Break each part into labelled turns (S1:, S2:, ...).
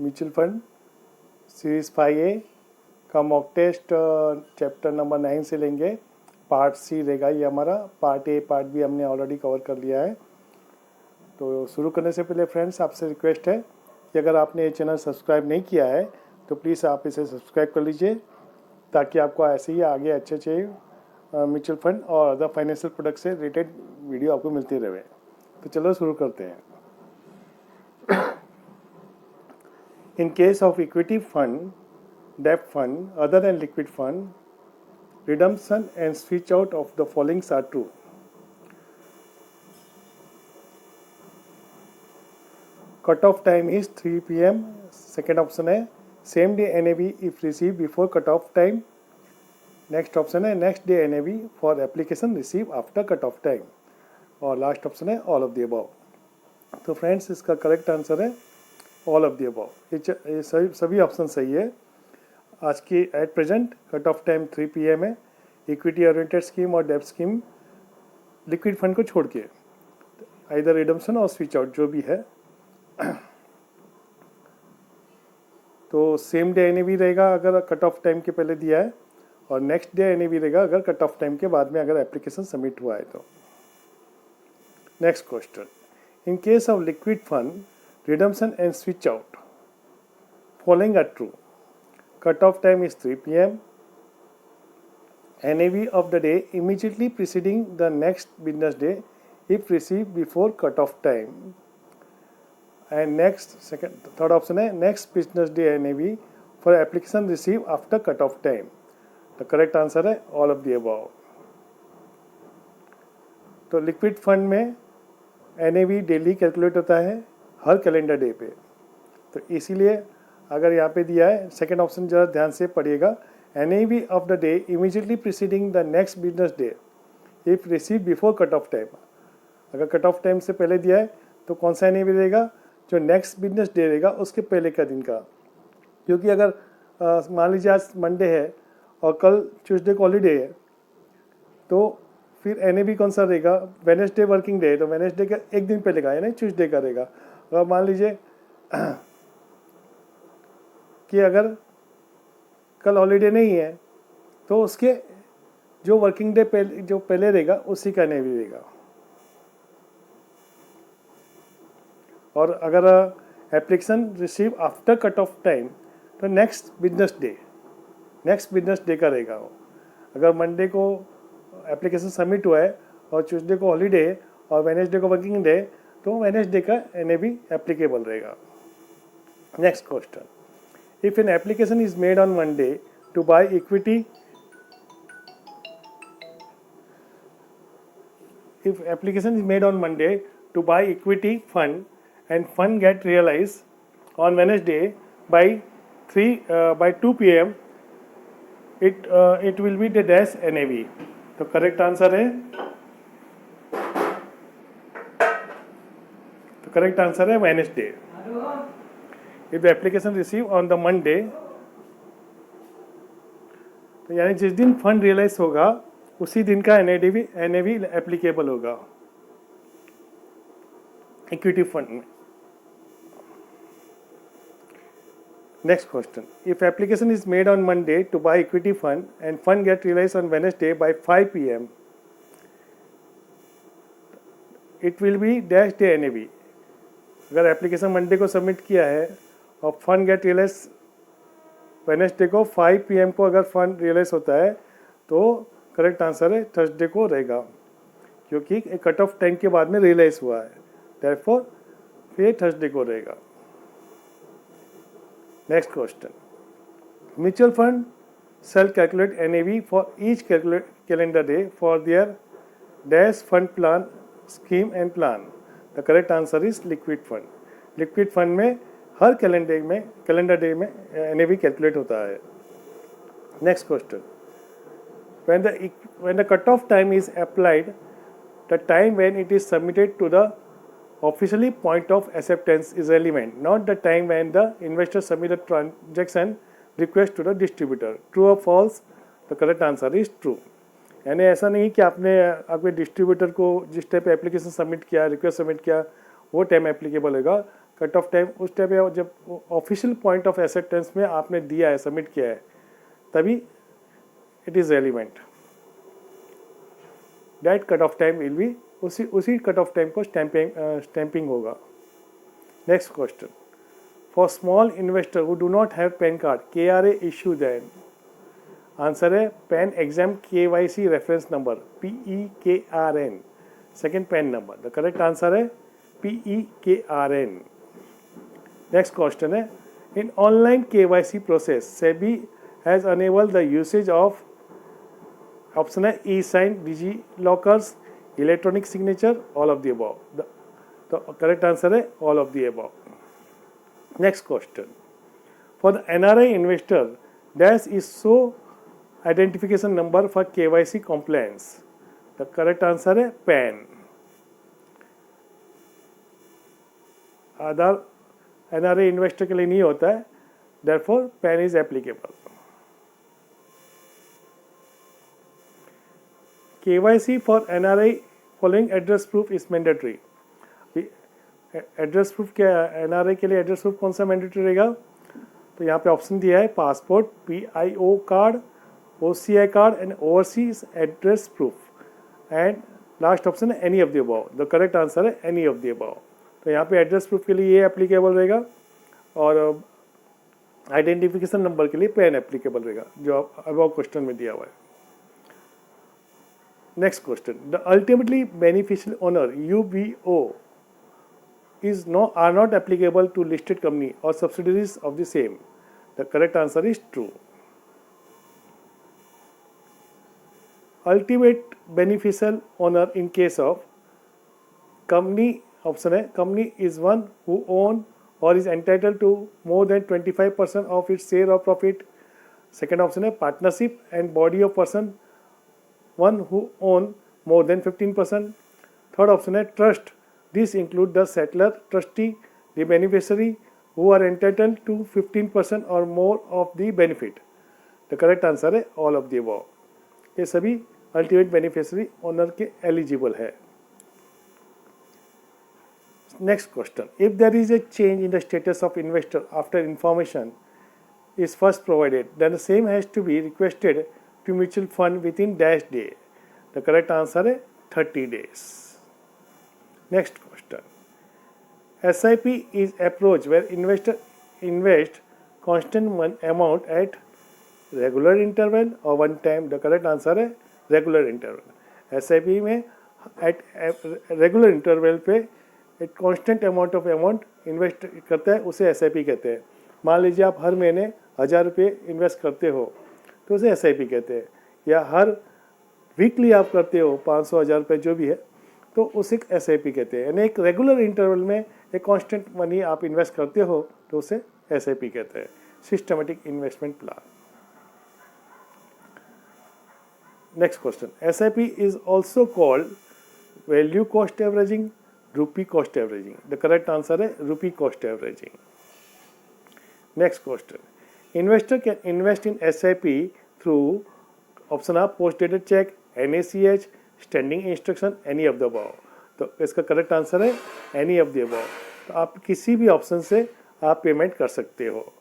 S1: Mutual fund series 5A का mock test chapter number 9 से लेंगे। पार्ट सी रहेगा ये हमारा। पार्ट ए पार्ट बी हमने ऑलरेडी कवर कर लिया है। तो शुरू करने से पहले फ्रेंड्स आपसे रिक्वेस्ट है कि अगर आपने ये चैनल सब्सक्राइब नहीं किया है तो प्लीज़ आप इसे सब्सक्राइब कर लीजिए, ताकि आपको ऐसे ही आगे अच्छे म्यूचुअल फंड और अदर फाइनेंशियल प्रोडक्ट से रिलेटेड वीडियो आपको मिलती रहे। तो चलो शुरू करते हैं। In case of equity fund, debt fund, other than liquid fund, redemption and switch out of the following are true. Cut-off time is 3 p.m. Second option है same day NAV if received before cut-off time. Next option है next day NAV for application received after cut-off time. और last option है all of the above. तो friends इसका correct answer है all of the above. ये सभी option सही है। आज की at present cut off time 3 PM है। इक्विटी ओरिएंटेड स्कीम और डेब्ट स्कीम लिक्विड फंड को छोड़ के आइदर रिडम्पशन और स्विच आउट जो भी है तो सेम डे एनएवी रहेगा अगर कट ऑफ टाइम के पहले दिया है, और नेक्स्ट डे एनएवी रहेगा अगर कट ऑफ टाइम के बाद में अगर एप्लीकेशन सबमिट हुआ है तो। Next question, in case of liquid fund redemption and switch out following are true. Cut-off time is 3 p.m. NAV of the day immediately preceding the next business day if received before cut-off time. And third option है next business day NAV for application received after cut-off time. The correct answer है all of the above. तो liquid fund में NAV daily calculate होता है हर calendar day पे। तो इसीलिए अगर यहाँ पे दिया है सेकेंड ऑप्शन ज़रा ध्यान से पढ़िएगा, NAV of the day immediately preceding the next business day if receive before cut off time. अगर कट ऑफ टाइम से पहले दिया है तो कौन सा NAV रहेगा, जो नेक्स्ट बिजनेस डे रहेगा उसके पहले का दिन का। क्योंकि अगर मान लीजिए आज मंडे है और कल ट्यूसडे को हॉलीडे है तो फिर NAV कौन सा रहेगा, वेडनेसडे वर्किंग डे है तो वेडनेसडे का एक दिन पहले का यानी ट्यूसडे का रहेगा। अगर मान लीजिए कि अगर कल हॉलीडे नहीं है तो उसके जो वर्किंग डे जो पहले रहेगा उसी का NAV रहेगा। और अगर application receive after cut off time तो नेक्स्ट बिजनेस डे का रहेगा वो। अगर मंडे को एप्लीकेशन सबमिट हुआ है और ट्यूसडे को हॉलीडे है और वेडनेसडे को वर्किंग डे तो वेडनेसडे का NAV एप्लीकेबल रहेगा। Next question, if an application is made on Monday to buy equity, if application is made on Monday to buy equity fund and fund get realized on Wednesday by 2 p.m. it will be the dash NAV। तो correct answer है Wednesday. If the application receive on the Monday तो यानी जिस दिन fund realise होगा उसी दिन का NAV एप्लीकेबल होगा इक्विटी फंड में। Next question, if application is made on Monday to buy equity fund and fund get realise on Wednesday by 5 PM it will be dash day NAV। अगर application Monday को submit किया है और fund get realise Wednesday को 5 PM को अगर fund realise होता है तो करेक्ट आंसर है थर्सडे को रहेगा, क्योंकि कट ऑफ टाइम के बाद में रियलाइज हुआ है, देयरफॉर फिर थर्सडे को रहेगा। Next question, mutual fund shall calculate NAV for each calendar day for their dash fund plan scheme and plan. The correct answer is liquid fund. Liquid fund में हर कैलेंडर डे में NAV calculate होता है। Next question, when the cutoff time is applied, the time when it is submitted to the officially point of acceptance is relevant, not the time when the investor submit the transaction request to the distributor. True or false? The correct answer is true. यानी ऐसा नहीं कि आपके distributor को जिस time पे application submit किया, request submit किया, वो टाइम एप्लीकेबल होगा। कट ऑफ टाइम उस टाइम पे जब ऑफिशियल पॉइंट ऑफ एक्सेप्टेंस में आपने दिया है, सबमिट किया है, तभी it is relevant. That cut off time will be, उसी कट ऑफ टाइम को स्टैंपिंग होगा। Next question, for small investor who do not have PAN card, KRA issue then. Answer है PAN exempt KYC reference number, PEKRN, second PAN number. The correct answer है PEKRN। Next question है, in online KYC process SEBI has enabled the usage of, option है e sign, digi lockers, electronic signature, all of the above. तो correct answer है all of the above. Next question, for the NRI investor dash is so identification number for KYC compliance। The correct answer है pan. आधार NRI investor के लिए नहीं होता है, therefore pan is applicable. KYC for NRI following address proof is mandatory. Address proof क्या है, NRI के लिए एड्रेस प्रूफ कौन सा मैंडेटरी रहेगा? तो यहाँ पे ऑप्शन दिया है passport, PIO card, OCI card and overseas address proof, and last option है any of the above. The correct answer है एनी ऑफ द अबव। तो यहाँ पे एड्रेस प्रूफ के लिए ये एप्लीकेबल रहेगा और आइडेंटिफिकेशन नंबर के लिए पैन एप्लीकेबल रहेगा, जो अबव क्वेश्चन में दिया हुआ है। Next question, the ultimately beneficial owner UBO are not applicable to listed company or subsidiaries of the same. The correct answer is true. Ultimate beneficial owner in case of company, option है company is one who own or is entitled to more than 25% of its share of profit. Second option है partnership and body of person, one who own more than 15%. Third option है trust. This include the settler, trustee, the beneficiary who are entitled to 15% or more of the benefit. The correct answer है all of the above. ये सभी ultimate beneficiary owner के eligible है। Next question, if there is a change in the status of investor after information is first provided, then the same has to be requested to mutual fund within dash day. The correct answer है 30 days. Next question, SIP is approach where investor invest constant amount at regular interval or one time. The correct answer है regular interval. SIP में at regular interval पे एक constant amount of amount invest करता है, उसे SIP कहते हैं। मान लीजिए आप हर महीने 1000 रुपये इन्वेस्ट करते हो तो उसे SIP कहते हैं, या हर वीकली आप करते हो 500-1000 रुपये जो भी है तो उसे SIP कहते हैं। यानी एक रेगुलर इंटरवल में एक कांस्टेंट मनी आप इन्वेस्ट करते हो तो उसे SIP कहते हैं, systematic investment plan. Next question, SIP is also called value cost averaging, rupee cost averaging. The correct answer है rupee cost averaging. Next question, investor can invest in SIP through, option a post dated cheque, NACH, standing instruction, any of the above. तो इसका correct answer है any of the above. तो आप किसी भी option से आप पेमेंट कर सकते हो,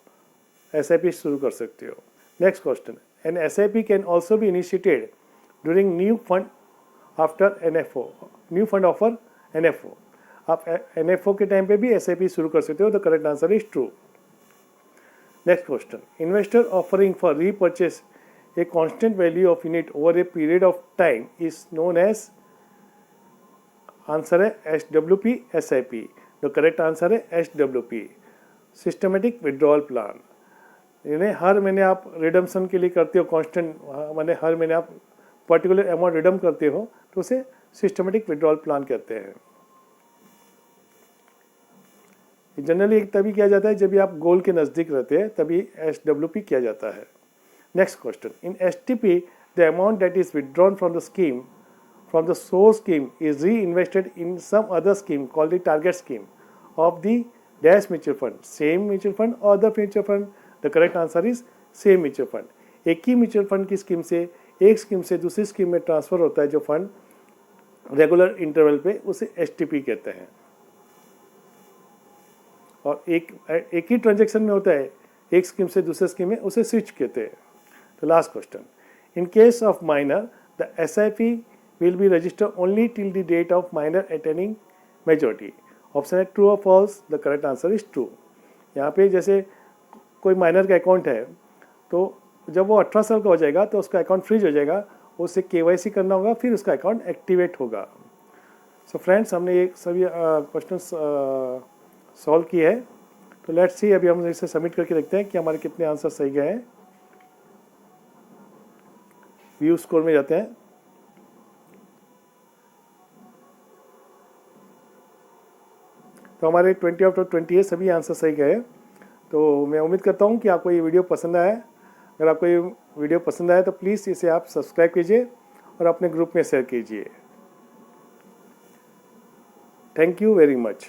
S1: SIP शुरू कर सकते हो। Next question, an SIP can also be initiated during new fund after NFO, new fund offer NFO। आप NFO के टाइम पे भी SIP शुरू कर सकते हो। The correct answer is true. Next question, investor offering for repurchase a constant value of unit over a period of time is known as, answer है SWP SIP। तो करेक्ट आंसर है SWP, systematic withdrawal plan. यानी हर महीने आप redemption के लिए करते हो कांस्टेंट, माने हर महीने आप पर्टिकुलर अमाउंट रिडम करते हो तो उसे सिस्टमेटिक विड्रॉल प्लान कहते हैं। जनरली तभी किया जाता है जब भी आप गोल के नज़दीक रहते हैं, तभी SWP किया जाता है। Next question, in STP the amount that is withdrawn from the scheme, from the source scheme, is reinvested in some other scheme called the target scheme of the dash mutual fund, same mutual fund or the mutual fund. The correct answer is same mutual fund. एक ही mutual fund की scheme से एक scheme से दूसरी scheme में transfer होता है जो फंड रेगुलर इंटरवल पे, उसे STP कहते हैं। और एक ही ट्रांजेक्शन में होता है, एक स्कीम से दूसरे स्कीम में, उसे स्विच कहते हैं। तो last question, in case of minor the SIP will be register only till the date of minor attaining majority. Option है ट्रू और false, the correct answer is true. यहाँ पे जैसे कोई माइनर का अकाउंट है, तो जब वो 18 साल का हो जाएगा तो उसका अकाउंट फ्रीज हो जाएगा, उसे KYC करना होगा, फिर उसका अकाउंट एक्टिवेट होगा। सो फ्रेंड्स, हमने ये सभी क्वेश्चन सॉल्व किए हैं। तो लेट्स सी, अभी हम इसे सबमिट करके देखते हैं कि हमारे कितने आंसर सही गए हैं। व्यू स्कोर में जाते हैं। तो हमारे 20 आउट ऑफ 20 है, सभी आंसर सही गए। तो मैं उम्मीद करता हूँ कि आपको ये वीडियो पसंद आया। अगर आपको ये वीडियो पसंद आया तो प्लीज़ इसे आप सब्सक्राइब कीजिए और अपने ग्रुप में शेयर कीजिए। Thank you very much.